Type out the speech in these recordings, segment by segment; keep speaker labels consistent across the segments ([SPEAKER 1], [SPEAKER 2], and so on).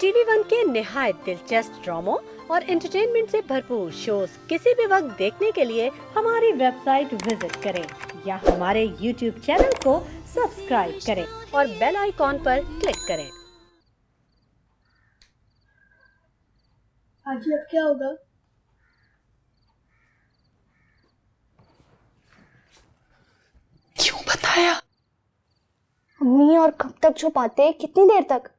[SPEAKER 1] TV one के निहायत दिलचस्प ड्रामों और एंटरटेनमेंट से भरपूर शोज किसी भी वक्त देखने के लिए हमारी वेबसाइट विजिट करें या हमारे यूट्यूब चैनल को सब्सक्राइब करें और बेल आइकॉन पर क्लिक करें।
[SPEAKER 2] आज अब क्या होगा?
[SPEAKER 3] क्यों बताया?
[SPEAKER 2] अम्मी, और कब तक छुपाते? कितनी देर तक?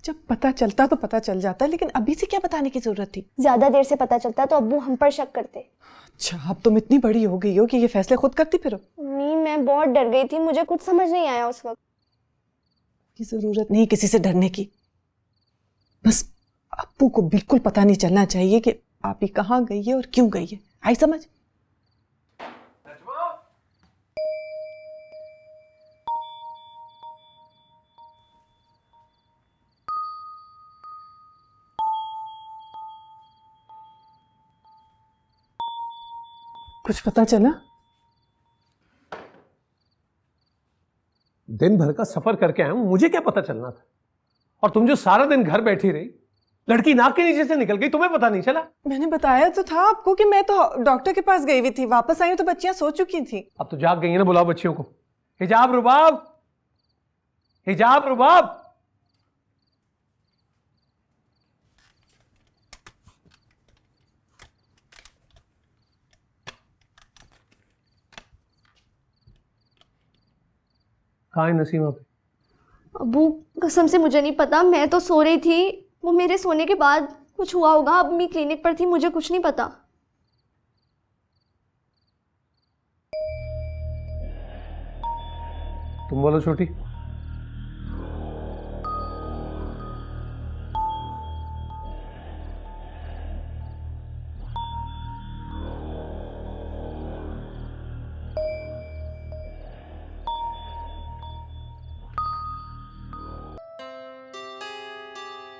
[SPEAKER 3] जब पता चलता तो पता चल जाता, लेकिन अभी से क्या बताने की जरूरत थी?
[SPEAKER 2] ज्यादा देर से पता चलता तो अब्बू हम पर शक करते।
[SPEAKER 3] अच्छा, अब तुम इतनी बड़ी हो गई हो कि ये फैसले खुद करती फिरो।
[SPEAKER 2] अम्मी, मैं बहुत डर गई थी, मुझे कुछ समझ नहीं आया उस वक्त।
[SPEAKER 3] की जरूरत नहीं किसी से डरने की। बस अप्पू को बिल्कुल पता नहीं चलना चाहिए कि आप ही कहाँ गई है और क्यों गई है। आई समझ? कुछ पता चला?
[SPEAKER 4] दिन भर का सफर करके आया हूं, मुझे क्या पता चलना था? और तुम जो सारा दिन घर बैठी रही, लड़की नाक के नीचे से निकल गई, तुम्हें पता नहीं चला?
[SPEAKER 3] मैंने बताया तो था आपको कि मैं तो डॉक्टर के पास गई हुई थी, वापस आई हूं तो बच्चियां सो चुकी थी।
[SPEAKER 4] अब तो जाग गई है ना, बुलाओ बच्चियों को। हिजाब रुबाब, हिजाब रुबाब। कहाँ है नसीमा पे?
[SPEAKER 2] अब्बू, कसम से मुझे नहीं पता, मैं तो सो रही थी। वो मेरे सोने के बाद कुछ हुआ होगा। अम्मी क्लिनिक पर थी, मुझे कुछ नहीं पता।
[SPEAKER 4] तुम बोलो छोटी।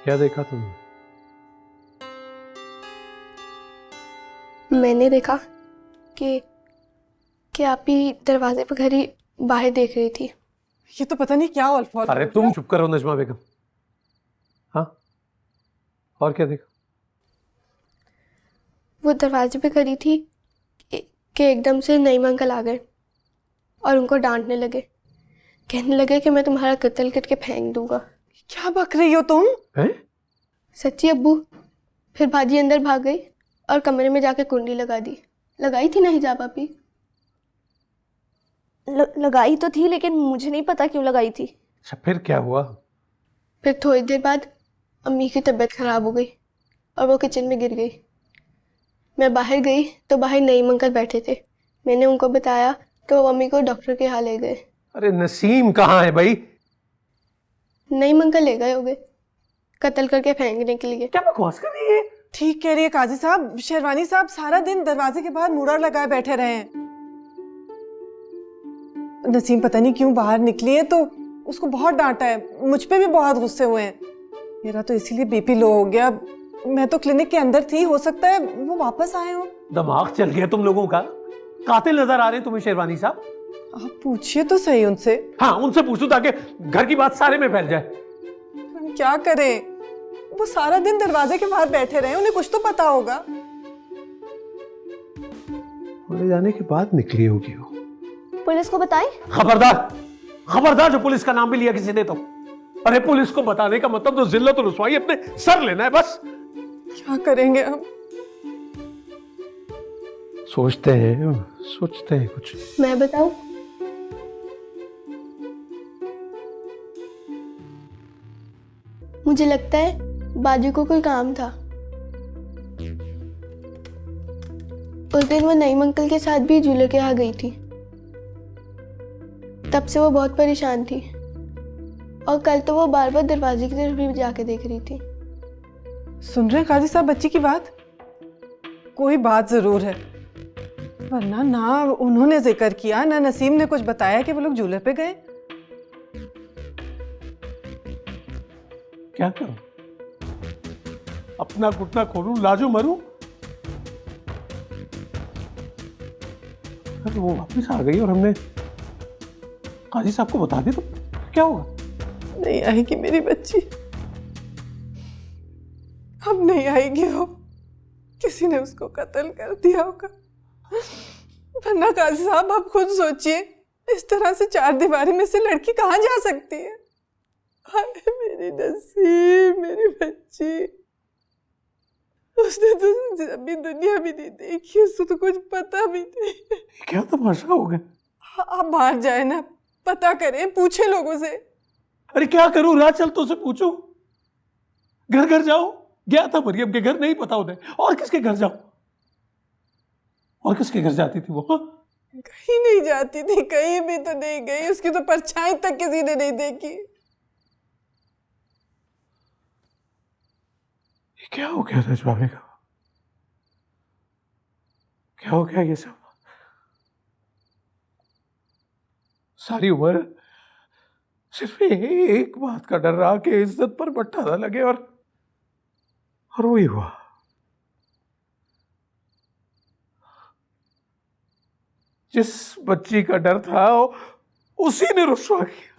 [SPEAKER 4] क्या देखा तुमने?
[SPEAKER 2] मैंने देखा कि आप ही दरवाजे पर घड़ी बाहर देख रही थी।
[SPEAKER 3] ये तो पता नहीं क्या अल्फाज।
[SPEAKER 4] अरे तुम चुप करो नजमा बेगम। हाँ, और क्या देखा?
[SPEAKER 2] वो दरवाजे पे खड़ी थी कि एकदम से नईम अंकल आ गए और उनको डांटने लगे। कहने लगे कि मैं तुम्हारा कत्ल करके फेंक दूंगा।
[SPEAKER 3] क्या बक रही हो तुम?
[SPEAKER 4] हैं?
[SPEAKER 2] सच्ची अब्बू। फिर भाजी अंदर भाग गई और कमरे में जाके कुंडी लगा दी। लगाई थी ना हिजाब आप ही? लगाई तो थी, लेकिन मुझे नहीं पता क्यों लगाई थी।
[SPEAKER 4] अच्छा, फिर क्या हुआ?
[SPEAKER 2] फिर थोड़ी देर बाद अम्मी की तबीयत खराब हो गई और वो किचन में गिर गई। मैं बाहर गई तो बाहर नईम अंकल बैठे थे। मैंने उनको बताया तो वो अम्मी को डॉक्टर के यहाँ ले गए।
[SPEAKER 4] अरे नसीम कहाँ है भाई?
[SPEAKER 2] नईम अंकल ले गए होंगे कत्ल करके फेंकने के लिए।
[SPEAKER 4] क्या बकवास कर रही है?
[SPEAKER 3] ठीक कह रही है काजी साहब। शेरवानी साहब सारा दिन दरवाजे के बाहर मुड़ा लगाए बैठे रहे हैं। नसीम पता नहीं क्यों बाहर निकली है तो उसको बहुत डांटा है। मुझ पे भी बहुत गुस्से हुए हैं। मेरा तो इसीलिए बीपी लो हो गया। मैं तो क्लिनिक के अंदर थी, हो सकता है वो वापस आए हो।
[SPEAKER 4] दिमाग चल गया तुम लोगों का। कातिल नजर आ रहे हैं तुम्हें शेरवानी साहब।
[SPEAKER 3] आप पूछिए तो सही उनसे।
[SPEAKER 4] हाँ, उनसे पूछो ताकि घर की बात सारे में फैल जाए।
[SPEAKER 3] हम क्या करें? वो सारा दिन दरवाजे के बाहर बैठे रहे, उन्हें कुछ तो पता होगा।
[SPEAKER 4] बोले जाने के बाद निकली होगी वो।
[SPEAKER 2] पुलिस को बताएं?
[SPEAKER 4] खबरदार, खबरदार, जो पुलिस का नाम भी लिया किसी ने तो। अरे पुलिस को बताने का मतलब तो जिल्लत और रुसवाई अपने सर लेना है बस।
[SPEAKER 3] क्या करेंगे हम?
[SPEAKER 4] सोचते हैं कुछ।
[SPEAKER 2] मैं बताऊं? मुझे लगता है बाजू को कोई काम था। उस दिन वो नईम अंकल के साथ भी ज्वेलर के यहाँ गई थी। तब से वो बहुत परेशान थी और कल तो वो बार बार दरवाजे की तरफ भी जाके देख रही थी।
[SPEAKER 3] सुन रहे हैं काजी साहब बच्ची की बात? कोई बात जरूर है, वरना ना उन्होंने जिक्र किया ना नसीम ने कुछ बताया कि वो लोग ज्वेलर पे गए।
[SPEAKER 4] क्या करूं? अपना घुटना खोलूं, लाजो मरूं? अरे वो वापस आ गई और हमने काजी साहब को बता दी तो क्या होगा?
[SPEAKER 3] नहीं आएगी मेरी बच्ची। अब नहीं आएगी वो, किसी ने उसको कत्ल कर दिया होगा। वरना काजी साहब आप खुद सोचिए, इस तरह से चार दीवारी में से लड़की कहाँ जा सकती है। हाय मेरी नसीब, मेरी बच्ची, उसने तो अभी दुनिया भी नहीं देखी, उसको तो कुछ पता भी नहीं।
[SPEAKER 4] क्या तमाशा हो गया?
[SPEAKER 3] आप बाहर जाए ना, पता करें, पूछे लोगों से।
[SPEAKER 4] अरे क्या करूं, राह चलतों से पूछूं? घर घर जाओ, गया था मरियम के घर, नहीं पता उन्हें। और किसके घर जाओ? और किसके घर जाती थी वो? हाँ?
[SPEAKER 3] कहीं नहीं जाती थी, कहीं भी तो नहीं गई, उसकी तो परछाई तक किसी ने नहीं देखी।
[SPEAKER 4] ये क्या हो गया था भाभी का? क्या हो गया ये सब? सारी उम्र सिर्फ एक बात का डर रहा कि इज्जत पर बट्टा ना लगे, और वही हुआ। जिस बच्ची का डर था उसी ने रुसवा किया।